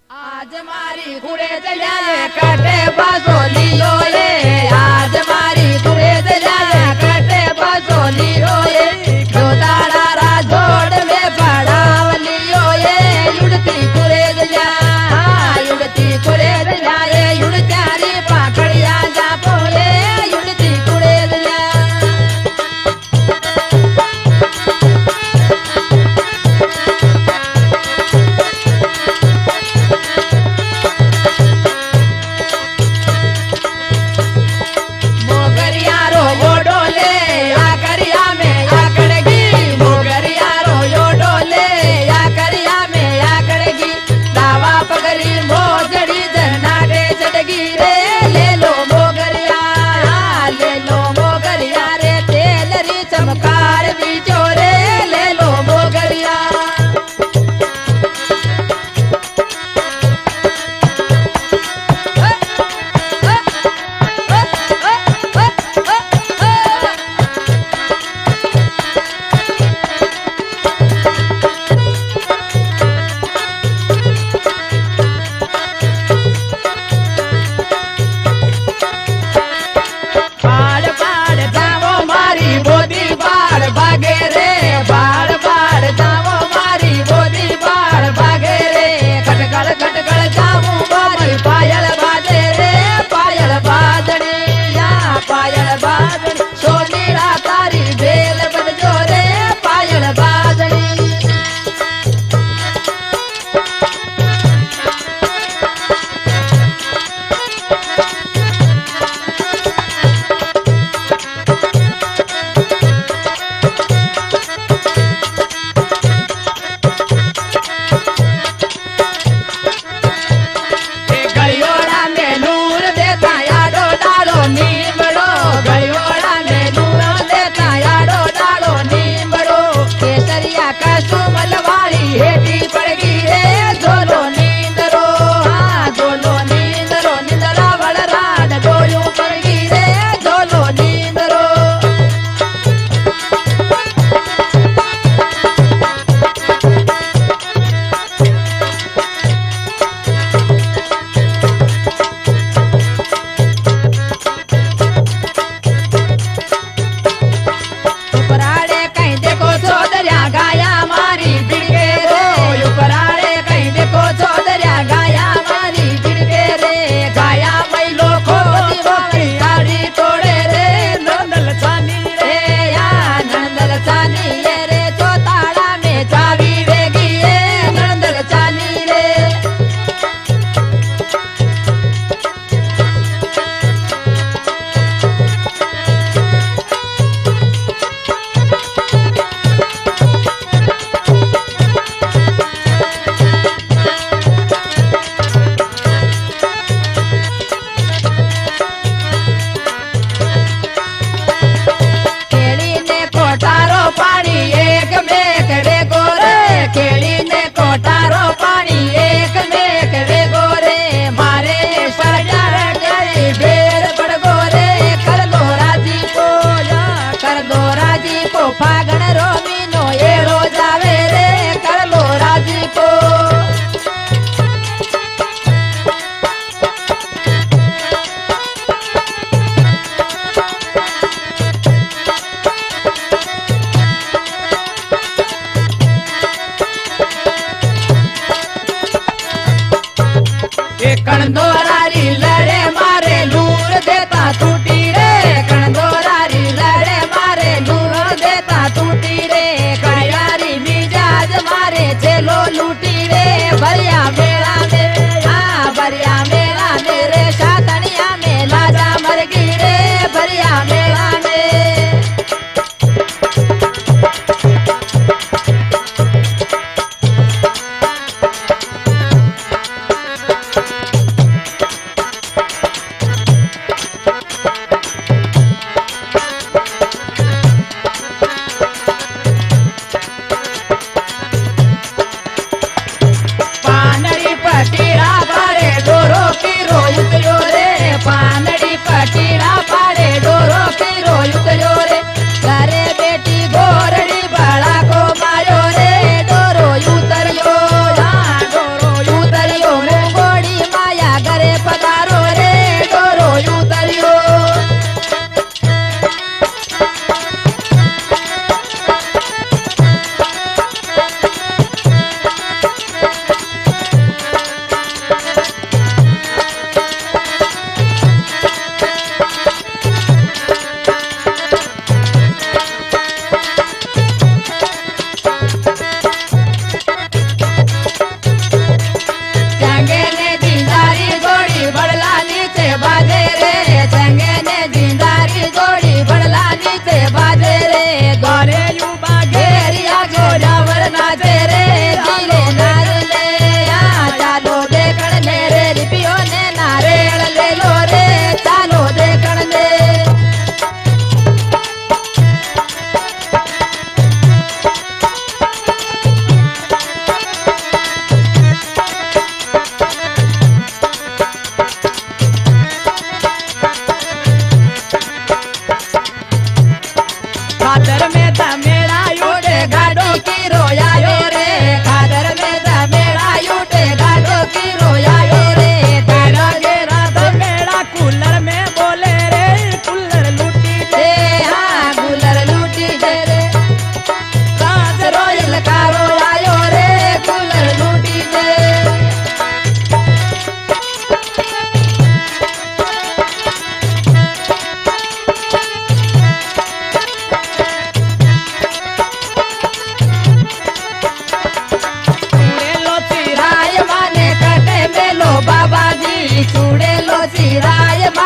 आज मारी कुड़े जाए कटे बसो लियो ये आज मारी कुड़े जाए कटे बसो लियो ये जो दारा जोड़ में पड़ाव लियो ये युड़ती कुड़े जाए युड़ती कुड़े जाए युड़ चारी पाखड़िया जा पोले युड़ती कुड़े जाए मोगरिया रो गोडोले आकरिया में आकड़गी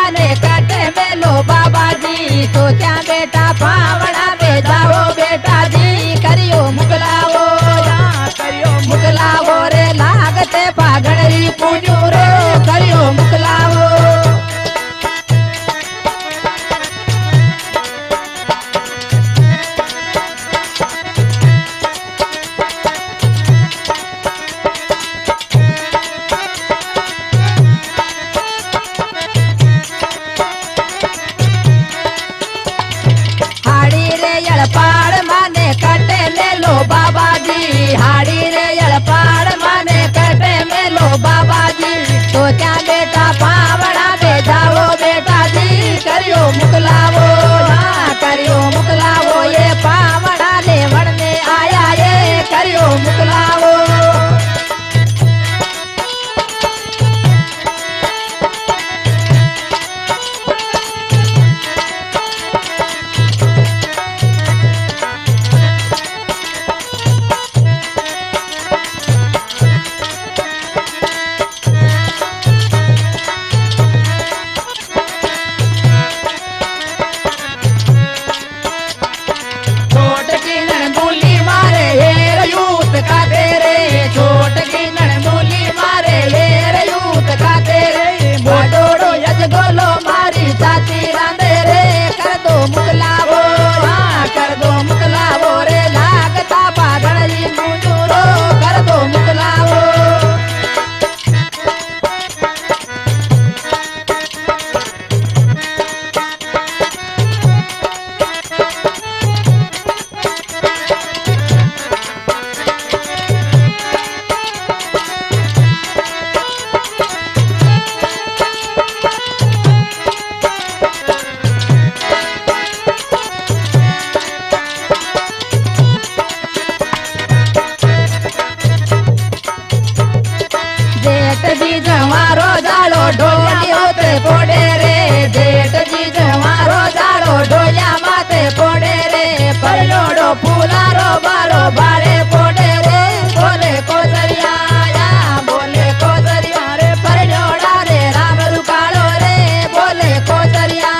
माने कटे मेलो बाबा जी तो क्या बेटा पावड़ा में जाओ बेटा जी करियो मुकलावो करियो मुकलावो रे लागते पागड़ी पूजो रे करियो मुकलावो पाड़ माने कटे मेलो बाबा जी हाड़ी रे यड़पाड़ माने कटे मेलो बाबा जी तो क्या बेटा पावड़ा में जाओ बेटा जी करियो मुकलावो करियो मुकलावो ये पावड़ा लेवण में आया ये करियो मुकलावो गोलो मारी साथी रांधे रे कर दो मुकलावो कर दो मुकलावो रे लागता पागड़ी मुजूरो कर दो मुकलावो जी जवारो जाड़ो ढोलियो ते पोड़े रे जेठ जी जवारो जाड़ो ढोलिया माते पोड़े रे परलोड़ो फूलारो बारो बारे पोड़े रे बोले कोसरिया बोले कोसरिया रे परलोड़ा रे राम रुकालो रे बोले कोसरिया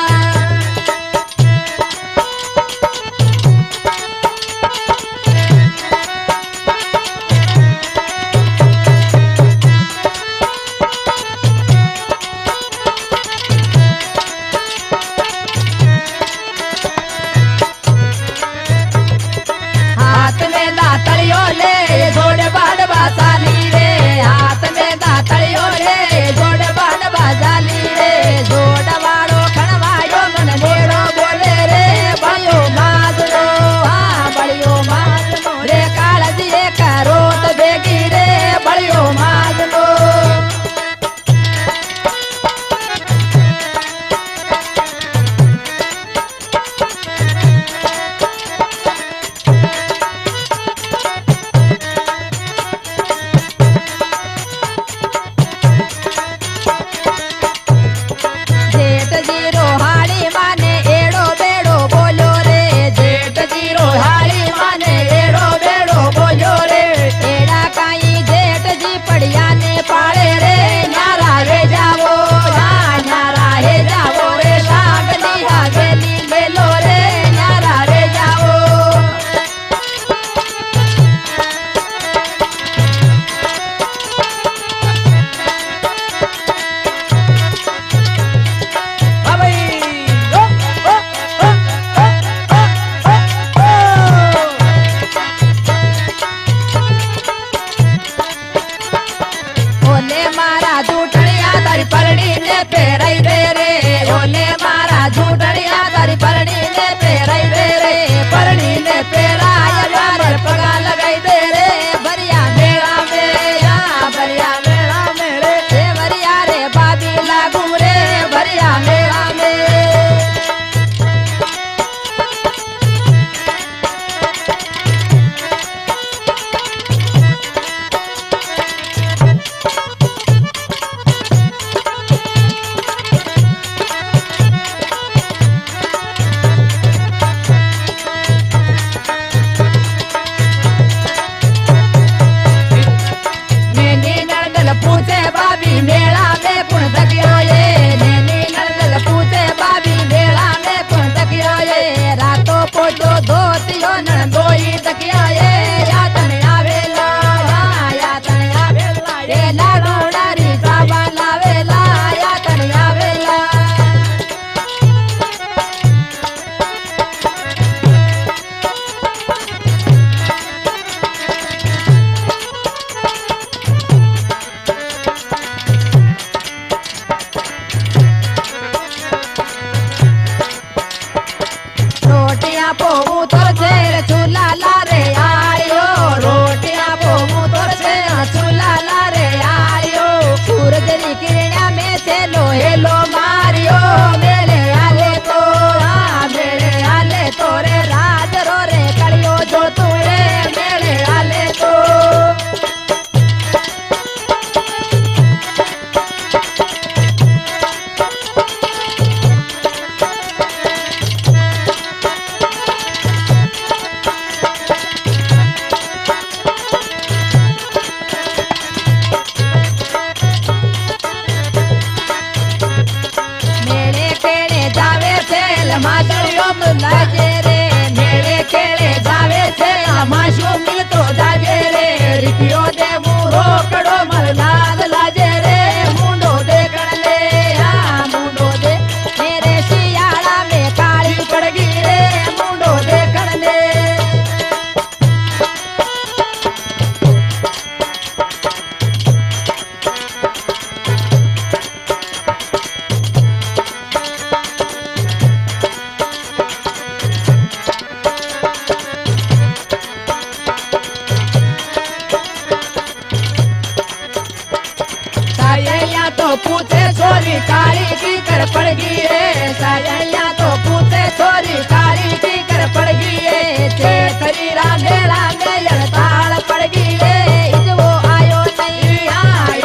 पूछे छोरी काली की कर पड़ गई रे सैया तो पूछे छोरी काली की कर पड़ गई रे चेतरी मेला में हड़ताल पड़ गई रे इज वो आयो नहीं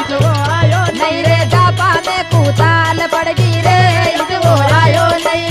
इज वो आयो नहीं रे जापा में कुताल पड़ गई रे इज वो आयो नहीं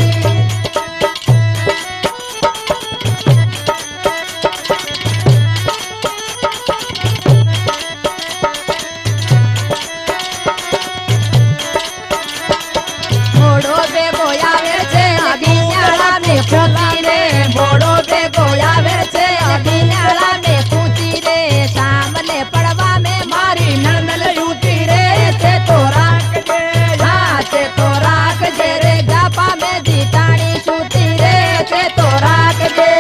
मोड़ो पे बोयावे छे अबियाला में पूछी रे मोड़ो पे बोयावे छे अबियाला में पूछी रे सामने पड़वा में मारी नंदल यूती रे ते तो राख दे हाँ ते तो राख दे रे जापा में जीतानी सूती रे ते तो राख दे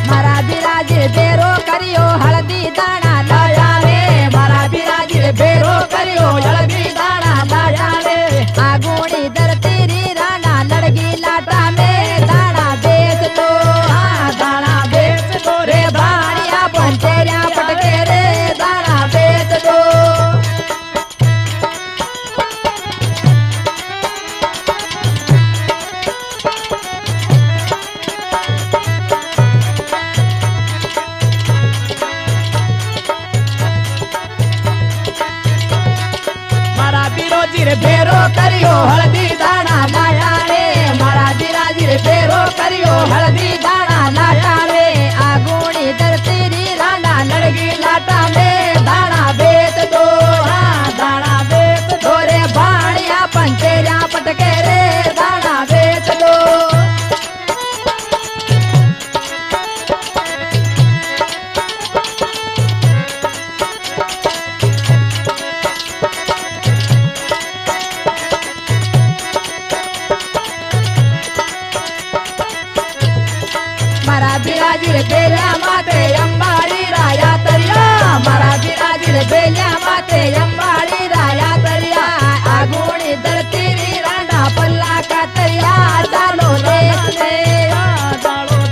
मारा बिराजी बेरो करियो हल्दी दाना लाया रे मारा बिराजी बेरो करियो हल्दी दाना लाया रे आगुणी धरती री राना लड़गी लाटा में दाना बेच दो हाँ दाना बेच दो रे बाणिया पंचेरिया पटके रे दाना बेच दो मारा बिरोजी रे बेरो करियो हल्दी दाना लाया रे मारा बिराजी रे बेरो करियो हल्दी दाना लाया रे आगुणी धरती री राना लड़गी लाटा में दाना बेच दो हाँ दाना बेच दो रे बाणिया पंचेरिया पटके रे दाना बेच दो मारा बिराजी रे बेल्या माते अंबाड़ी राया तरिया मारा बिराजी रे बेल्या माते अंबाड़ी राया तरिया आगुणी धरती री राना पल्ला का तरिया चालो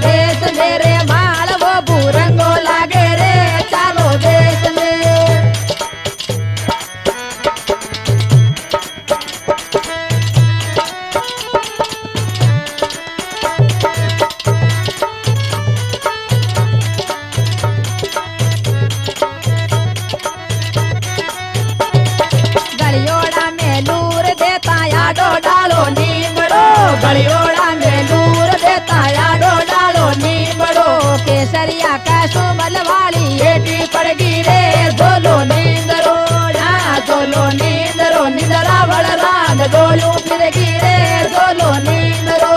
देश में रे माल वो बुरंगो लागे रे चालो देश में गलियोड़ा में नूर देता याडो डालो नींबड़ो गलियोड़ा में नूर देता याडो डालो नींबड़ो केसरिया का सुमल वाली बेटी पड़ गई रे दोलो नींदरो यहाँ दोलो नींदरो निंदरा बड़ रात गोलू फिर गई रे दोलो नींदरो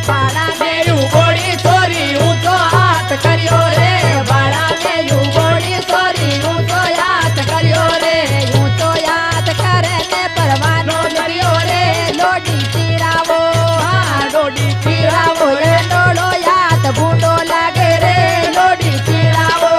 बाड़ा में यू गोड़ी छोरी ऊंचो हाथ करियो रे बाड़ा में यू गोड़ी छोरी ऊंचो हाथ करियो रे ऊंचो हाथ करने परवानो करियो रे लोडी तीरावो हाँ लोडी तीरावो रे डोलो हाथ बूंदो लागे रे लोडी तीरावो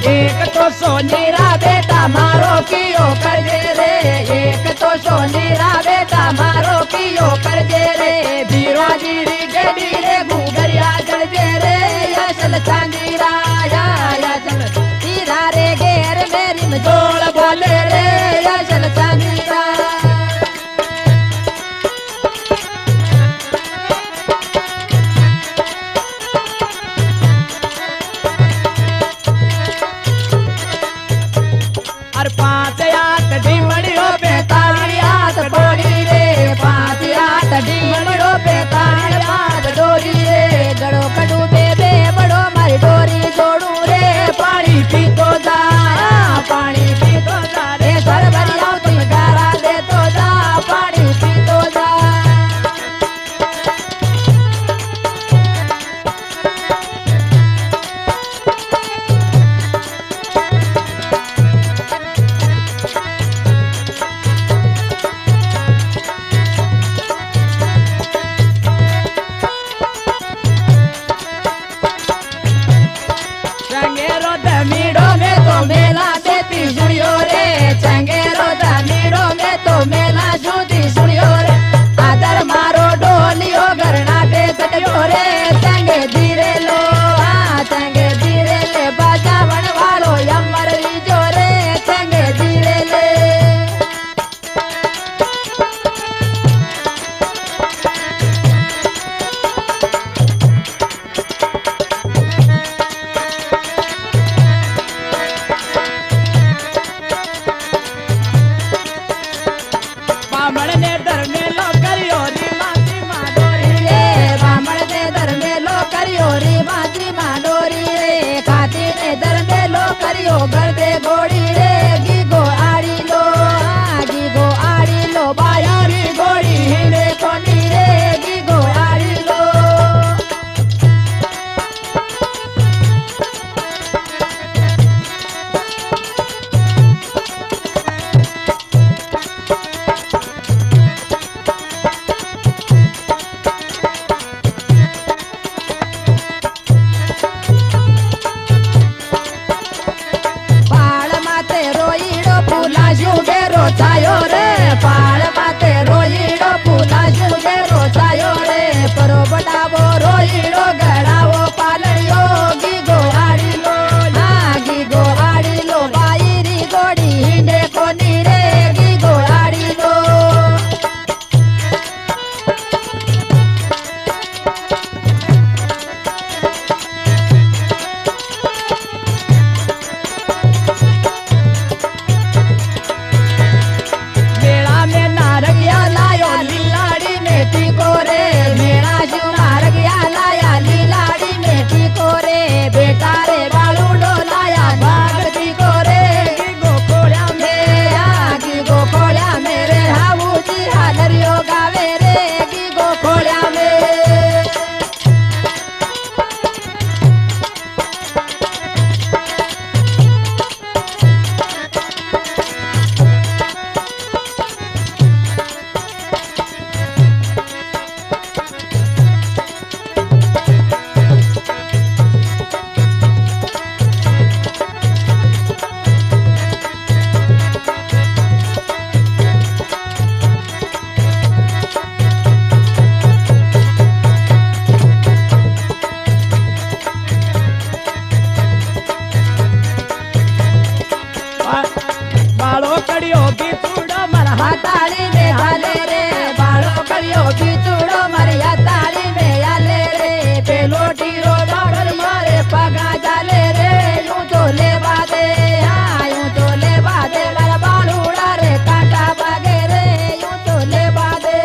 एक तो सोनीरा बेटा मारो कियो कर दे रे एक तो सोनीरा बेटा मारो कियो कर दे रे बिराजी री गड़ी रे घूगरिया जड़ दे रे असल चांदीरा या चल तीरा रे घेर मेरी मजोड़ बोले रे असल चांदीरा और 5 हाथ ढीमड़ियों पे ताली हाथ पड़ी रे मीड़ो में तो मेला देती सुनियो रे चंगेरो मीड़ो में तो मेला जूती सुनियो रे आदर मारो डोलियो गरना पे सटयो रे चंगे धीरे लो चंगे धीरे ले बाजावन वालो अमर जो रे चंगे धीरे ले बामण ने दर में लो करियो री माती माडोरी रे बामण ने दर में लो करियो री माती माडोरी रे खाती ने दर में लो करियो घर दे घोड़ी रे गीगो आड़ी लो बायारी घोड़ी हिंडे कोनी रे गीगो आड़ी लो पाड़ माते रोईड़ो फूला जुगे रोचायो रे पाड़ माते रोईड़ो फूला जुगे रोचायो रे परो बडावो रोईड़ो गड़ावो पालड़ियो गीगो आड़ी लो बाईरी गोड़ी हिंडे कोनी रे गीगो आड़ी लो मेला में नारगिया लायो लीलाड़ी में टीको रे मेला जो नारगिया लाया लीलाड़ी में टीको रे बेटा रे बालूडो लाया भागती को रे गीगो खोड़ा मेरे हाऊ जी हालरियो गावे रे गीगो खोड़ा में बाळो कड़ियो बीतूड़ो मर हाथाड़ी में हाले रे बाळो कड़ियो बीतूड़ो मर हाथाड़ी में हाले रे पेलोटी रो दौड़ मारे पगा जाले रे यूं तो ले बादे मर बालूड़ा रे कांटा बागे रे यूं तो ले बादे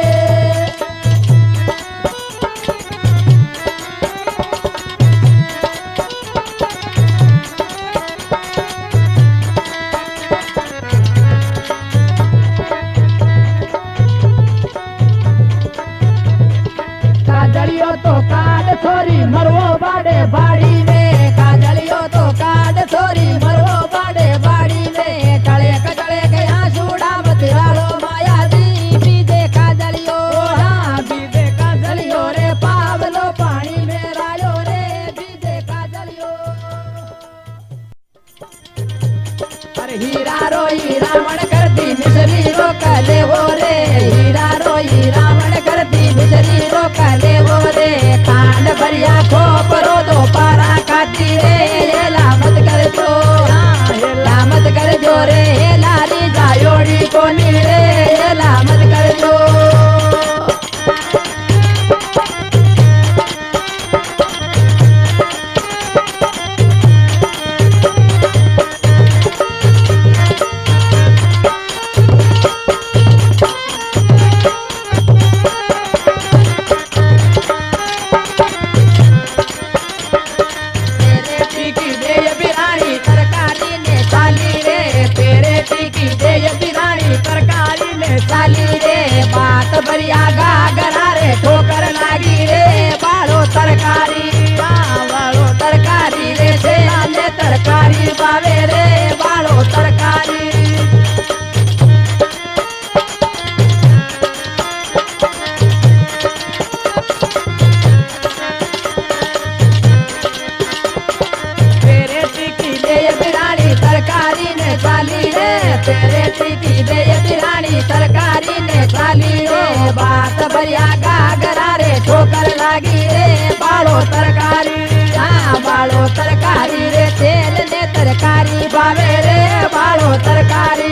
काजलियो तो काट छोरी मरवो बाड़े बाड़ी में काजलियो तो काट छोरी मरवो बाड़े बाड़ी में टले के आंसूड़ा बतिरालो माया दी बीजे काजलियो बीजे काजलियो रे पावलो पानी में रायो रे बीजे काजलियो अरे हीरा रोई रावण करती मिसरी रो कले वो रे हीरा रोई रावण करती मिसरी रो कले वो रे कांड भरिया खोपरो दो पारा खाती रे ये लामत कर जो रे ये लाली जायोड़ी कोनी रे ये लामत कर जो बढ़िया गागरा रे ठोकर लागी रे बालो तरकारी रे से आने तरकारी पावे रे बालो तरकारी तेरे टिकी ले बेटी की दे रानी तरकारी ने चाली रे बात भरिया गागरा रे ठोकर लागी रे बालो तरकारी हाँ बालो तरकारी रे तेल ने तरकारी भावे रे बालो तरकारी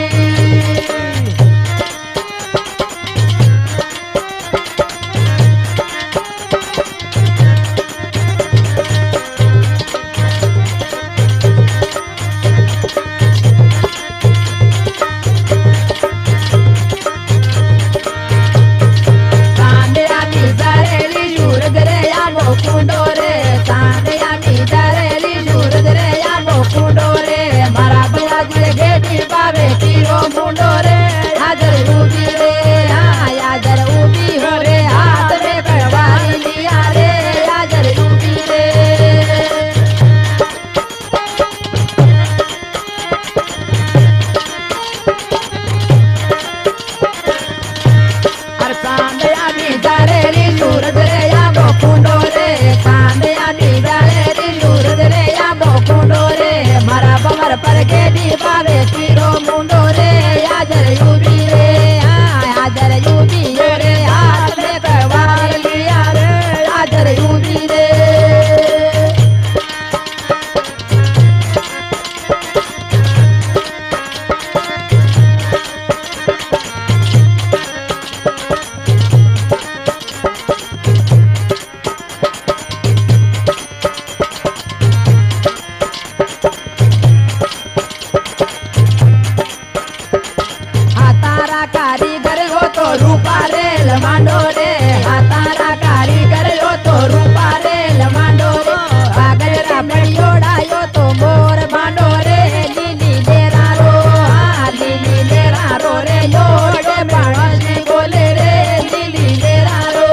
पर के दी पावे तीरो मुंडो रे आजर यूबी रे आजर यूबी रे हाथ में करवार लिया रे आजर यूबी रे कारीगर हो तो रूपा रे लमांडो रे हातारा कारीगर हो तो रूपा रे लमांडो रे आगरा बड़ियोड़ा यो तो मोर बांडो रे लीली लेरा रो हाँ लीली लेरा रो रे योड़े बाणसी बोले रे लीली लेरा रो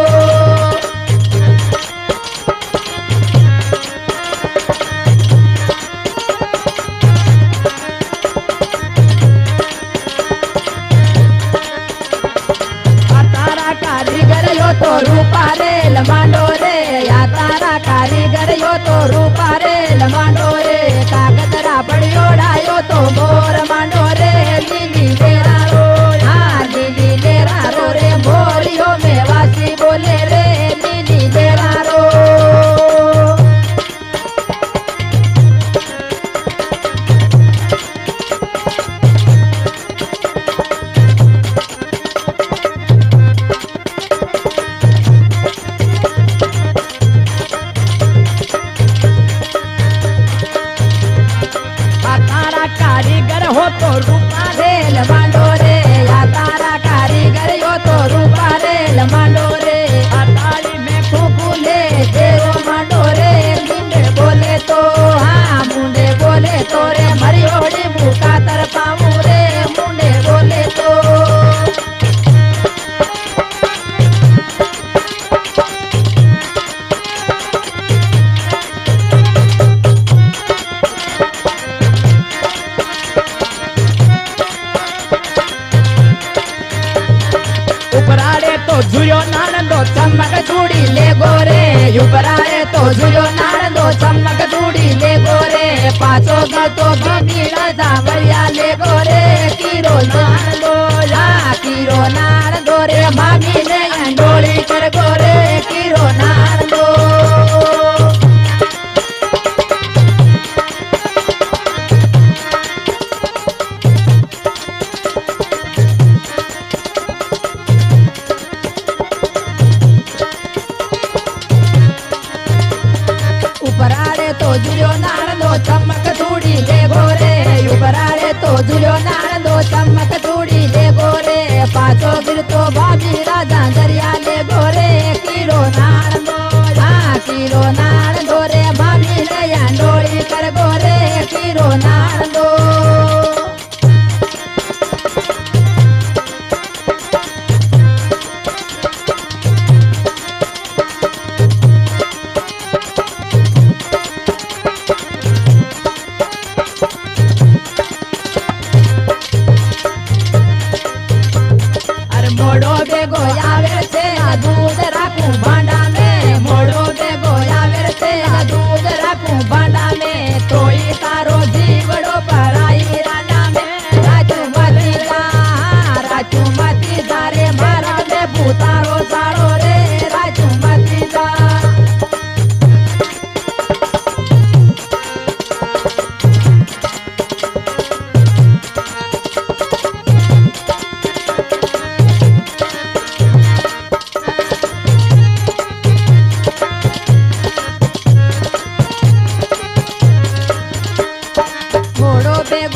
कारीगर यो तो रूपा रे लमांडो रे या तारा कारीगर यो तो रूपा रे लमांडो रे कागतरा बड़ियोड़ा यो तो मोर मांडो रे लीली लेरा रो हाँ लीली लेरा रो रे मोरियो में वासी बोले रे लीली लेरा रो कारीगर हो तो रूपा रे लमांडो रे या तारा कारीगर यो तो रूपा रे लमांडो रे अताली में खुकुले देरो मांडो रे मुंडे बोले तो हाँ मुंडे बोले तो रे मरियोड़ी भूखा तर पाऊं रे मुंडे बोले तो उपराड़े तो जुयो नानंदो चमक चूड़ी ले गोरे उपराड़े तो जुयो नानंदो चमक चूड़ी ले गोरे पाछो गतो भमीड़ा जावरिया ले गोरे कीरो नानंदो या कीरो नानंदो रे मामी ने अंडोली कर गोरे कीरो नानंदो उपराड़े तो जुलियो नानंदो चमक चूड़ी ले गोरे उपराड़े तो जुलियो नानंदो चमक चूड़ी ले गोरे पाछो गिर तो भाभी राजा दरिया ले गोरे कीरो नानंदो हाँ कीरो नानंदो रे भाभी ने अंडोली कर गोरे कीरो नानंदो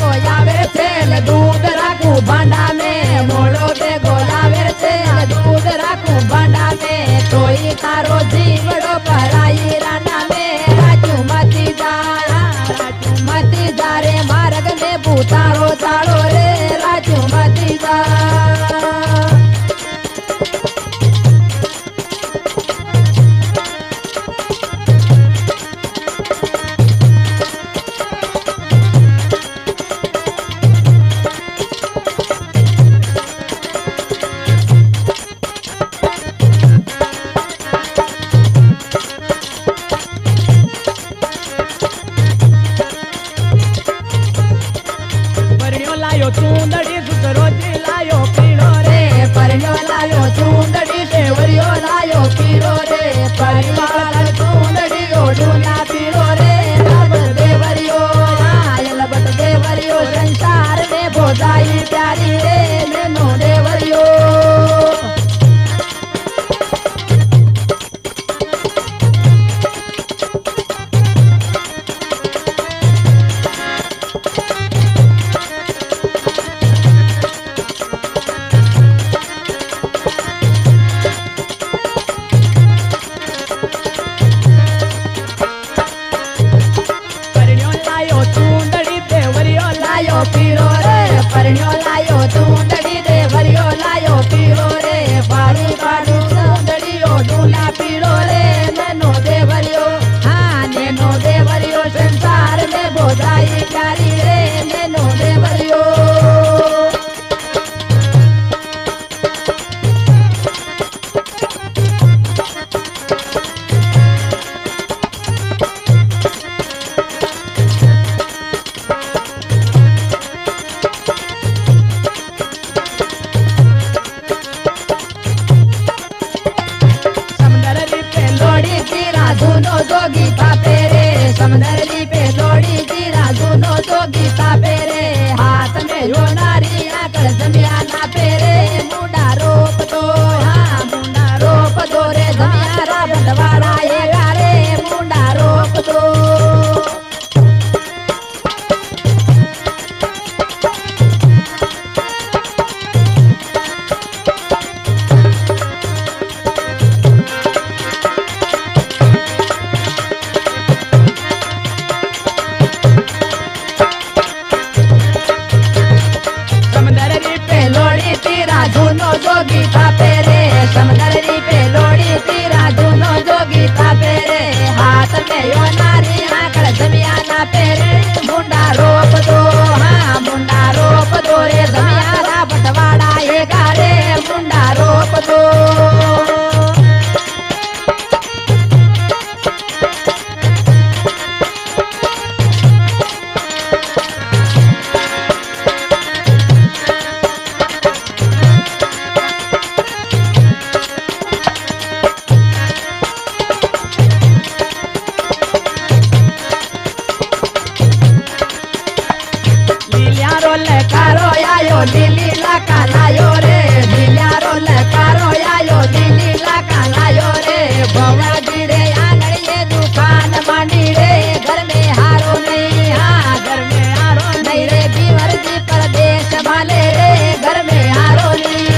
गोयावे छे ने दूध राखू भांडा में मोड़ो पे गोयावे छे ने दूध राखू भांडा में तोई तारो जीवड़ो पराई राना में राजू मती जा रे मार्ग में भूतारो चाड़ो रे राजू मती जा चूंदड़ी सुतरोजी लायो पीड़ो रे परण्यो लायो चूंदड़ी देवरियो लायो पीड़ो रे परिवार चूंदड़ी ओढ़ूना पीड़ो रे लबट देवरियो लबट देवरियो संसार में भोजाई प्यारी रे नैनो देवरियो पीरो रे परण्यो लायो चूंदड़ी देवरियो लायो पीरो रे बाड़ू बाड़ू चूंदड़ी ओढ़ूना पीरो रे नैनो देवरियो हाँ नैनो देवरियो संसार में भोजाई प्यारी रे नैनो देवरियो जोगी तापे रे समंदरली पे लोड़ी जीरा दोनों जोगी तापे रे हाथ में यो नारी आकर जमिया ना पेरे मुंडा रोप दो हाँ मुंडा रोप दो रे जमिया रा बंटवारा ये गारे मुंडा रोप दो दोनों जोगी तापे रे समंदरी पे लोड़ी तीरा दोनों जोगी तापे रे हाथ में यो नारी आकर जमिया ना पेरे मुंडा रोप दो हाँ मुंडा रोप दो रे जमिया रा बटवाड़ा ये गारे मुंडा रोप दो दिल्ली ला कालायो रे दिल्यारो लकारो आयो दिल्ली ला कालायो रे भवाजी रे आंगणीए दुकान मांडी रे घर में हारो नहीं हाँ घर में हारो नहीं रे बीवर जी परदेश वाले रे घर में हारो नहीं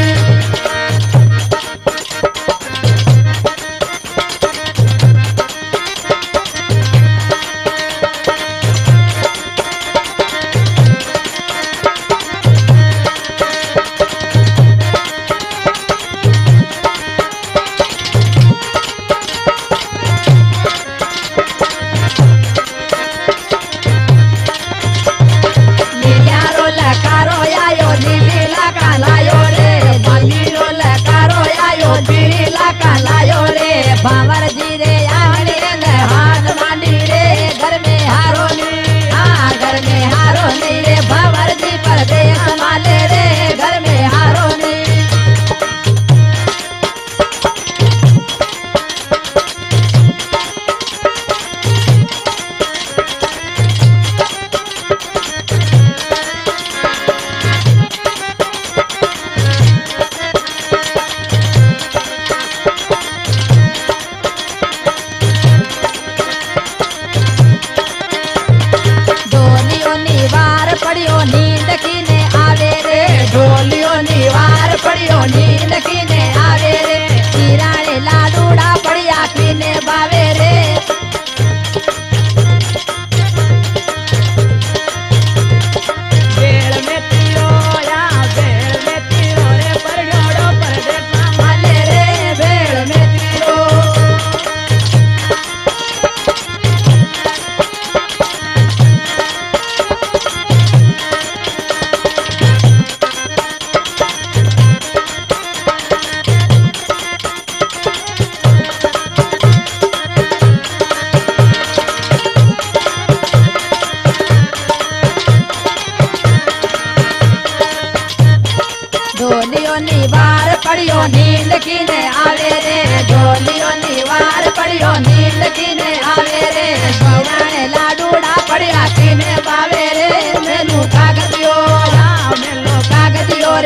પડ્યો નીંદ કીને આવે રે ઢોલિયોની વાર પડ્યો નીંદ કીને આવે રે ભવરાણે લાડુડા પડ્યા કીને બાવે રે મેલું કાગદિયો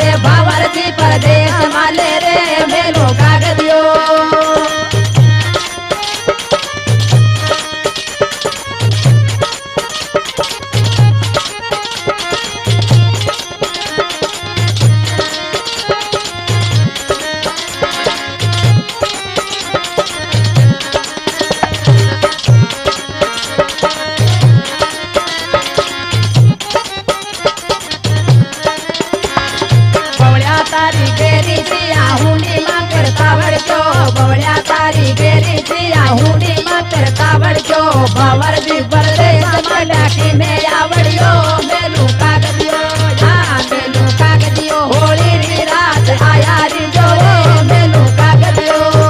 રે ભાવરથી પરદેશ માલે રે મેલો કાગદિયો તારી ગેરી સિયા હુંડી માં કરતા વળજો બવળ્યા તારી ગેરી સિયા હુંડી માં કરતા વળજો ભવરજી પરદેશ મળ્યા કીને આવડ્યો મેલું કાગદિયો હા મેલું કાગદિયો હોળી ની રાત આયા રીજો રે મેલું કાગદિયો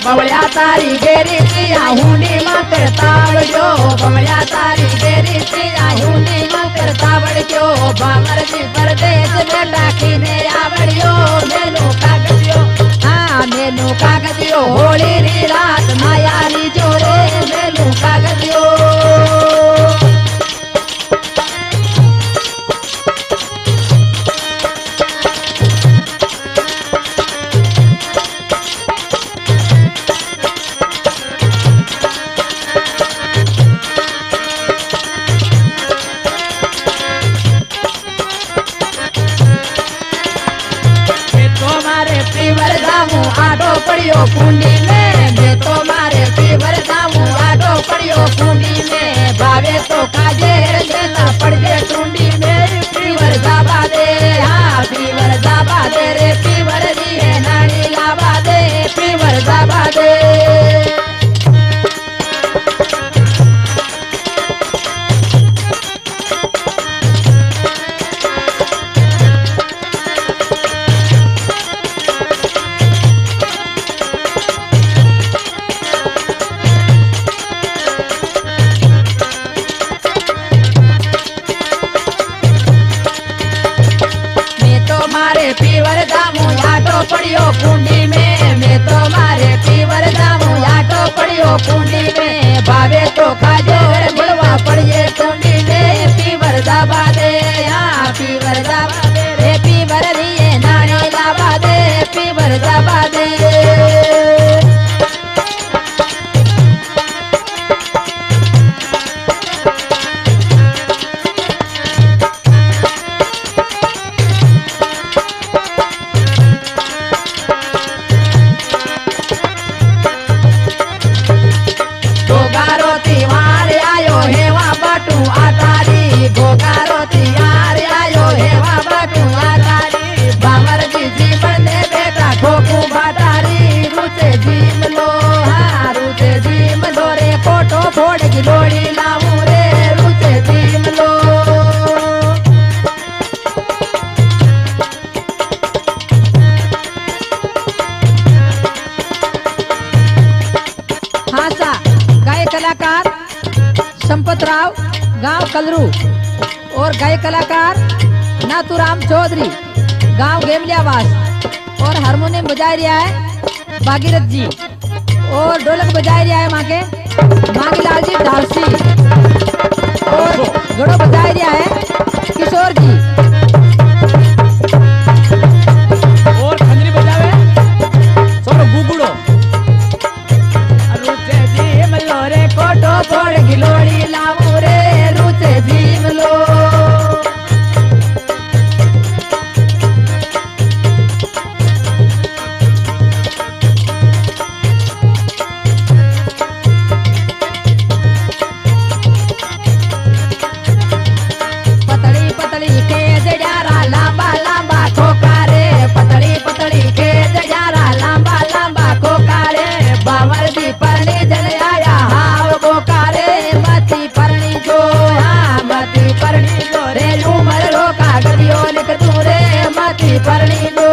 બવળ્યા તારી ગેરી સિયા હુંડી માં કરતા વળજો બવળ્યા તારી ગેરી સિયા હુંડી માં કરતા વળજો ભાવરજી પરદેશ મેં રાખીને આવડ્યો મેલો કાગદિયો હા મેલો કાગદિયો હોળી ની રાત માયાની જોડે મેલો કાગદિયો આડો પડ્યો કુંડી में मैं तो मारे पीवर जाऊं आडो પડ્યો કુંડી में भावे तो काजे देना पड़े टूंडी में पीवर जाबा दे हाँ पीवर जाबा दे रे पीवर दिए नानी लावा दे पीवर जाबा दे पीवर जामू आटो पड़ियो कुंडी में मैं तो मारे पीवर जामू आटो पड़ियो कुंडी में भावे तो खाजो बुलवा पड़िए कुंडी में पीवर जाबा दे हाँ पीवर जाबा दे रे पीवर दिए नानी लाबा दे पीवर जाबा दे लोड़ी लाऊं रे रुचे दीम लो हासा गायक कलाकार संपतराव गांव कलरू और गायक कलाकार नाथूराम चौधरी गांव गेमलियावास और हारमोनियम बजाय रहा है भागीरथ जी और ढोलक बजाय रहा है माँ के मांगीलाल जी ढालसी और घड़ो बजाय रहा है किशोर जी और खंजरी बजावे सोनो गुगुड़ो रुचे जी मल्लोरे कोटो फोड़ गिलोड़ी लाऊं रे रुचे जी मलो मती परणी दो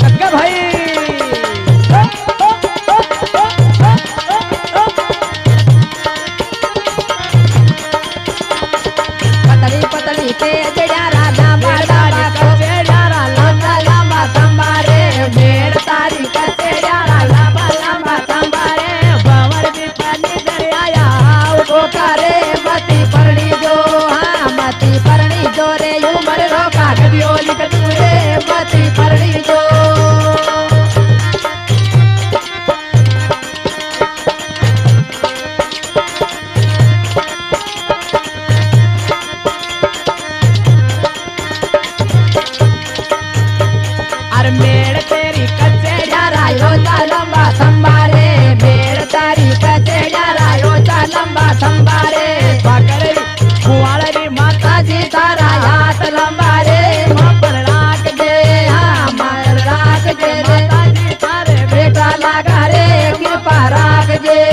अक्का भाई पतली पतली के जड़ा राधा बाड़ा को बेचारा लंबा लंबा तंबारे भेड़ तारी कसे यारा लंबा लंबा तंबारे भंवर भी पानी दरिया ओ करे मती परणी जो हाँ मती परणी जो रे उमर रोका कदियो लिख तू रे मती परणी जो अर मेड़ तेरी कच्चे यारा योचा लंबा संबारे भेड़ तारी कसे यारा योचा लंबा संबारे पकड़े कुआरी माता जी तारा हाथ लंबा रे पर राख दे हाँ मार राख दे रे माता जी तारे बेटा लगा रे कृपा राख दे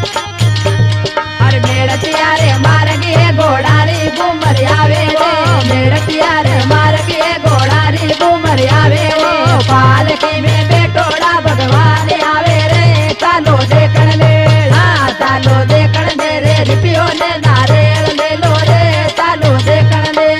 अर मेड़तिया रे मार गे घोड़ारी घूमर आवे वो मेड़तिया रे मार गे घोड़ारी घूमर आवे वो पालकी में बेटोड़ा भगवान आवे रे चालो देखण ले हाँ चालो देखण दे रे रिपियो ने नारेल ले लो रे चालो देखण दे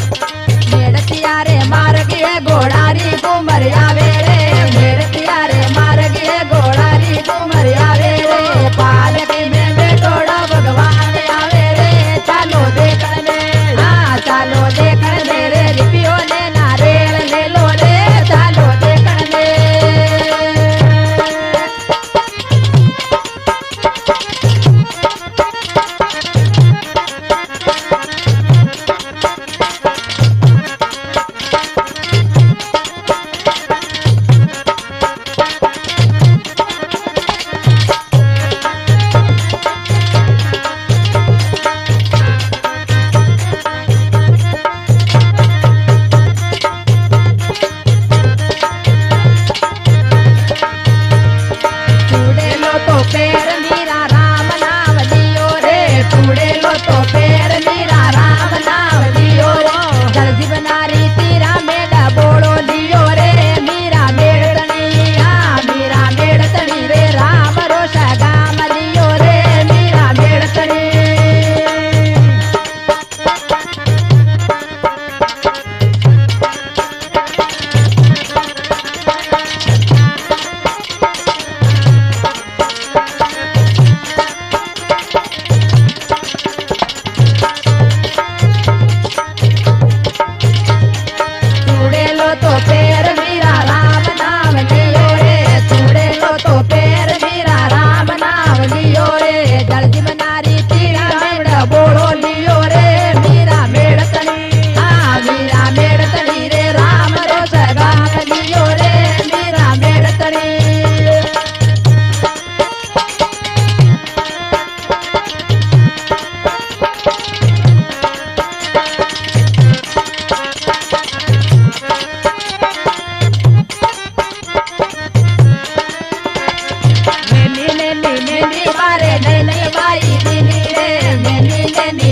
मेड़तिया रे मार गे घोड़ारी घूमर आवे रे मेड़तिया रे मार गे घोड़ारी घूमर आवे रे पालकी में बेटोड़ा भगवान आवे रे चालो देखण दे हाँ चालो देखण दे रे रिपियो ने नारेल ले लो रे चालो देखण दे चूड़े लो तो पैर मीरा राम नाम लियो रे चूड़े लो तो पैर मीरा राम नाम लियो रे जल्दी बनारी तीरा मेरा बोड़ो लियो रे मीरा मेड़तनी हाँ मीरा मेड़तनी रे राम रोषा गाम लियो रे मीरा मेड़तनी चूड़े लो तो पैर मीरा राम नाम लियो रे चूड़े लो तो पैर मीरा राम नाम लियो रे जल्दी बनारी तीरा मेड़ा बोड़ो लियो रे मीरा मेड़तनी हाँ मीरा मेड़तनी रे राम रोष गाम लियो रे मीरा मेड़तनी मेनी मारे नहीं नहीं बाई दीनी रे मेनी